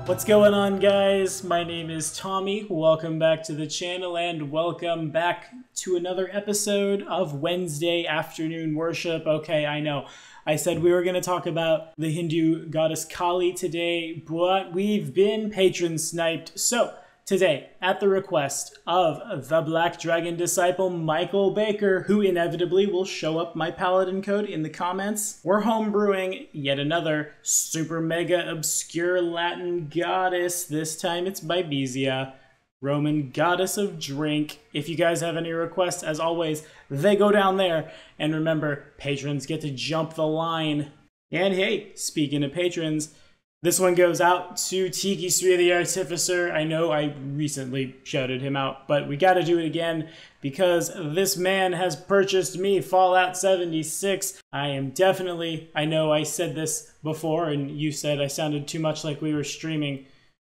What's going on, guys? My name is Tommy. Welcome back to the channel and welcome back to another episode of Wednesday afternoon worship. Okay, I know I said we were going to talk about the Hindu goddess Kali today, but we've been patron sniped. So today, at the request of the Black Dragon disciple Michael Baker, who inevitably will show up my paladin code in the comments, we're homebrewing yet another super mega obscure Latin goddess. This time it's Bibesia, Roman goddess of drink. If you guys have any requests, as always, they go down there. And remember, patrons get to jump the line. And hey, speaking of patrons, this one goes out to Tiki Sui the Artificer. I know I recently shouted him out, but we gotta do it again because this man has purchased me Fallout 76. I am definitely, I know I said this before and you said I sounded too much like we were streaming.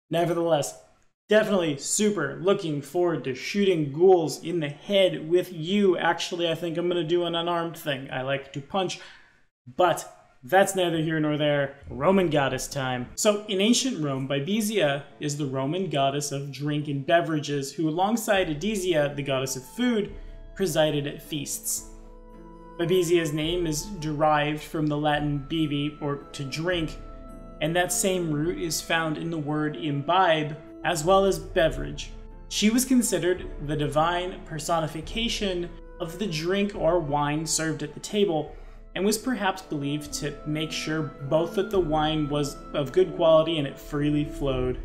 Nevertheless, definitely super looking forward to shooting ghouls in the head with you. Actually, I think I'm gonna do an unarmed thing. I like to punch, but that's neither here nor there. Roman goddess time. So in ancient Rome, Bibesia is the Roman goddess of drink and beverages who, alongside Adizia, the goddess of food, presided at feasts. Bibesia's name is derived from the Latin bibi, or to drink, and that same root is found in the word imbibe, as well as beverage. She was considered the divine personification of the drink or wine served at the table, and was perhaps believed to make sure both that the wine was of good quality and it freely flowed.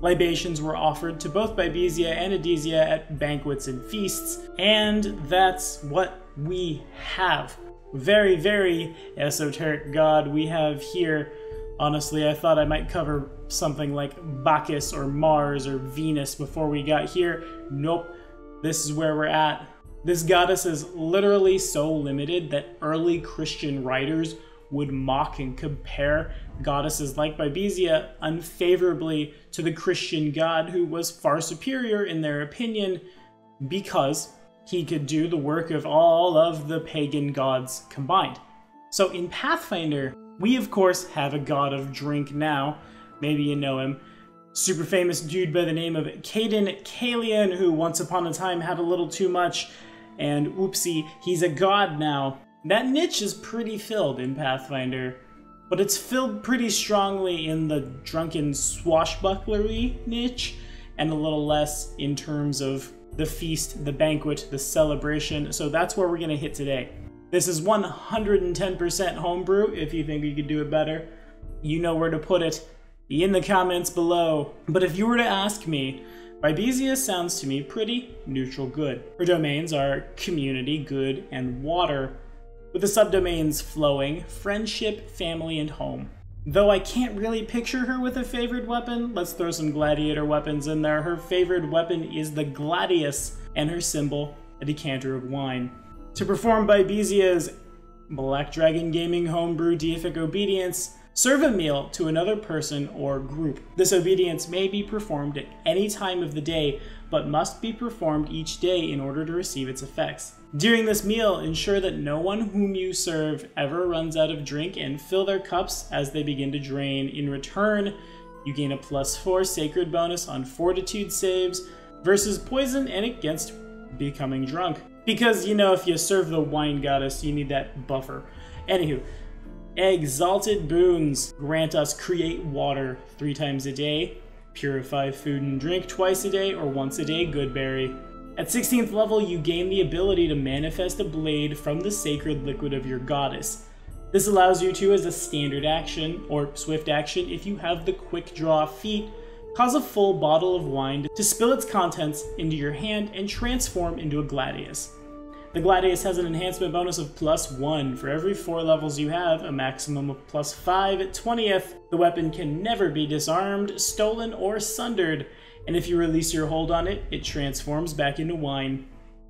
Libations were offered to both Bibesia and Adizia at banquets and feasts, and that's what we have. Very, very esoteric god we have here. Honestly, I thought I might cover something like Bacchus or Mars or Venus before we got here. Nope, this is where we're at. This goddess is literally so limited that early Christian writers would mock and compare goddesses like Bibesia unfavorably to the Christian god, who was far superior in their opinion because he could do the work of all of the pagan gods combined. So in Pathfinder, we of course have a god of drink now. Maybe you know him. Super famous dude by the name of Caden Kalian, who once upon a time had a little too much, and oopsie, he's a god now. That niche is pretty filled in Pathfinder, but it's filled pretty strongly in the drunken swashbucklery niche, and a little less in terms of the feast, the banquet, the celebration, so that's where we're gonna hit today. This is 110% homebrew. If you think you could do it better, you know where to put it in the comments below. But if you were to ask me, Bibesia sounds to me pretty neutral good. Her domains are community, good, and water, with the subdomains flowing, friendship, family, and home. Though I can't really picture her with a favored weapon, let's throw some gladiator weapons in there. Her favored weapon is the gladius, and her symbol, a decanter of wine. To perform Bibesia's Black Dragon Gaming homebrew deific obedience, serve a meal to another person or group. This obedience may be performed at any time of the day, but must be performed each day in order to receive its effects. During this meal, ensure that no one whom you serve ever runs out of drink, and fill their cups as they begin to drain. In return, you gain a +4 sacred bonus on fortitude saves versus poison and against becoming drunk. Because, you know, if you serve the wine goddess, you need that buffer. Anywho, exalted boons grant us create water 3 times a day, purify food and drink twice a day, or once a day goodberry. At 16th level, you gain the ability to manifest a blade from the sacred liquid of your goddess. This allows you to, as a standard action, or swift action if you have the quick draw feat, cause a full bottle of wine to spill its contents into your hand and transform into a gladius. The gladius has an enhancement bonus of +1 for every 4 levels you have, a maximum of +5 at 20th. The weapon can never be disarmed, stolen, or sundered, and if you release your hold on it, it transforms back into wine.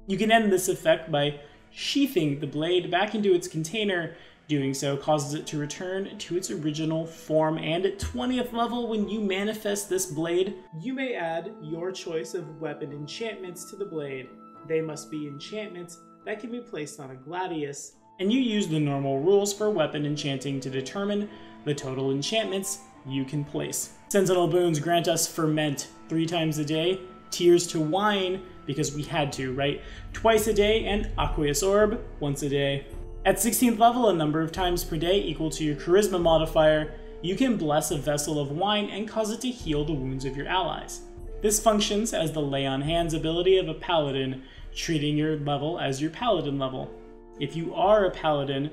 You can end this effect by sheathing the blade back into its container. Doing so causes it to return to its original form, and at 20th level, when you manifest this blade, you may add your choice of weapon enchantments to the blade. They must be enchantments that can be placed on a gladius, and you use the normal rules for weapon enchanting to determine the total enchantments you can place. Sentinel boons grant us ferment 3 times a day, tears to wine, because we had to, right? Twice a day, and aqueous orb once a day. At 16th level, a number of times per day equal to your charisma modifier, you can bless a vessel of wine and cause it to heal the wounds of your allies. This functions as the lay on hands ability of a paladin, treating your level as your paladin level. If you are a paladin,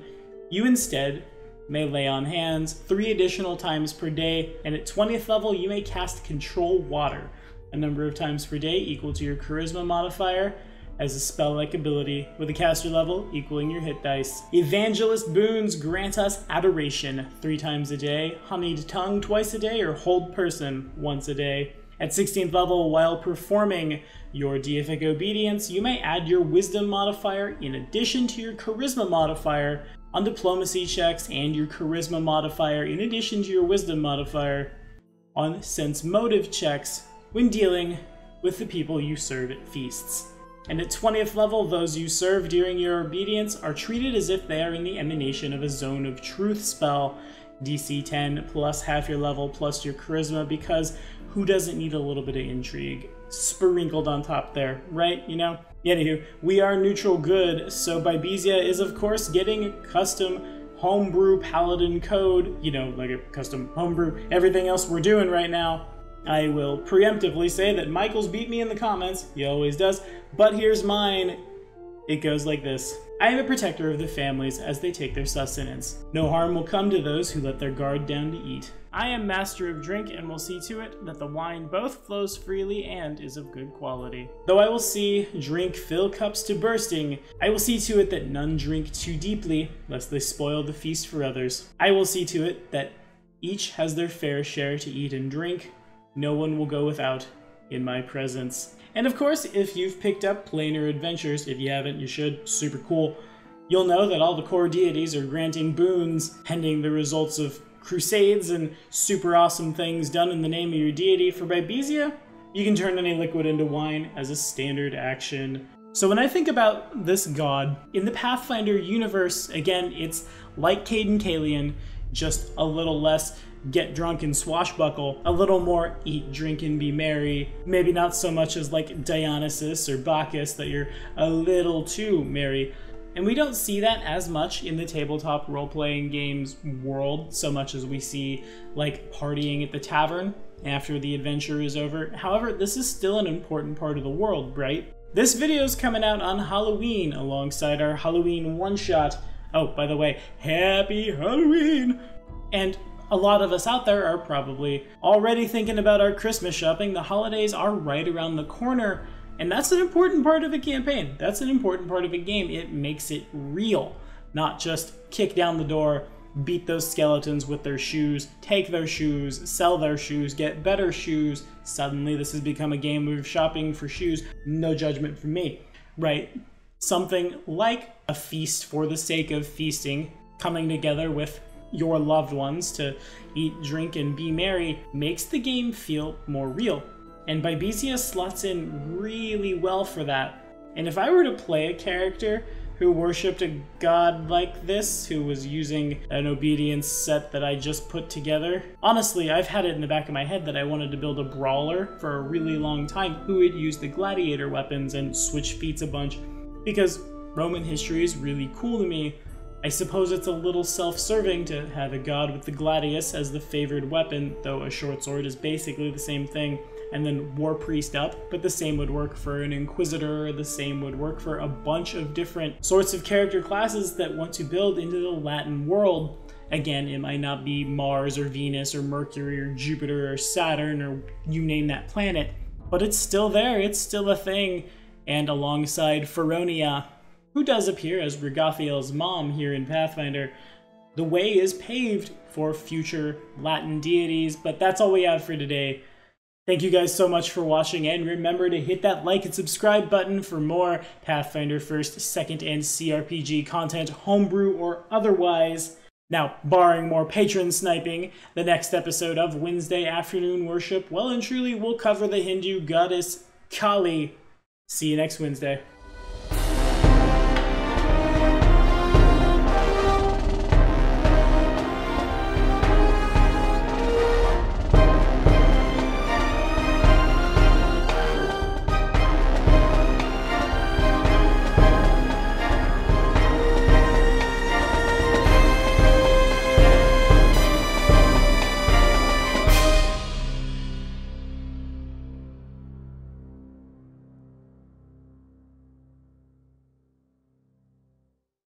you instead may lay on hands 3 additional times per day, and at 20th level you may cast Control Water, a number of times per day equal to your charisma modifier, as a spell-like ability, with a caster level equaling your hit dice. Evangelist boons grant us Adoration 3 times a day, Honeyed Tongue twice a day, or Hold Person once a day. At 16th level, while performing your deific obedience, you may add your Wisdom modifier in addition to your Charisma modifier on diplomacy checks, and your Charisma modifier in addition to your Wisdom modifier on sense motive checks when dealing with the people you serve at feasts. And at 20th level, those you serve during your obedience are treated as if they are in the emanation of a Zone of Truth spell, DC 10 plus half your level plus your charisma, because who doesn't need a little bit of intrigue sprinkled on top there, right? You know? Anywho, we are neutral good, so Bibesia is of course getting custom homebrew paladin code, you know, like a custom homebrew, everything else we're doing right now. I will preemptively say that Michael's beat me in the comments, he always does, but here's mine. It goes like this. I am a protector of the families as they take their sustenance. No harm will come to those who let their guard down to eat. I am master of drink and will see to it that the wine both flows freely and is of good quality. Though I will see drink fill cups to bursting, I will see to it that none drink too deeply, lest they spoil the feast for others. I will see to it that each has their fair share to eat and drink. No one will go without in my presence. And of course, if you've picked up Planar Adventures, if you haven't, you should, super cool, you'll know that all the core deities are granting boons pending the results of crusades and super awesome things done in the name of your deity. For Bibesia, you can turn any liquid into wine as a standard action. So when I think about this god, in the Pathfinder universe, again, it's like Caden Kalian, just a little less get drunk and swashbuckle, a little more eat, drink, and be merry. Maybe not so much as like Dionysus or Bacchus that you're a little too merry. And we don't see that as much in the tabletop role-playing games world, so much as we see like partying at the tavern after the adventure is over. However, this is still an important part of the world, right? This video is coming out on Halloween alongside our Halloween one-shot. Oh, by the way, happy Halloween! And a lot of us out there are probably already thinking about our Christmas shopping. The holidays are right around the corner, and that's an important part of a campaign. That's an important part of a game. It makes it real, not just kick down the door, beat those skeletons with their shoes, take their shoes, sell their shoes, get better shoes. Suddenly this has become a game of shopping for shoes. No judgment from me, right? Something like a feast for the sake of feasting, coming together with your loved ones to eat, drink, and be merry, makes the game feel more real. And Bibesia slots in really well for that. And if I were to play a character who worshipped a god like this, who was using an obedience set that I just put together, honestly, I've had it in the back of my head that I wanted to build a brawler for a really long time who would use the gladiator weapons and switch feats a bunch, because Roman history is really cool to me. I suppose it's a little self-serving to have a god with the gladius as the favored weapon, though a short sword is basically the same thing, and then war priest up, but the same would work for an inquisitor, the same would work for a bunch of different sorts of character classes that want to build into the Latin world. Again, it might not be Mars or Venus or Mercury or Jupiter or Saturn or you name that planet, but it's still there, it's still a thing, and alongside Feronia, who does appear as Rigathiel's mom here in Pathfinder, the way is paved for future Latin deities, but that's all we have for today. Thank you guys so much for watching, and remember to hit that like and subscribe button for more Pathfinder 1st, 2nd, and CRPG content, homebrew or otherwise. Now, barring more patron sniping, the next episode of Wednesday Afternoon Worship well and truly will cover the Hindu goddess Kali. See you next Wednesday.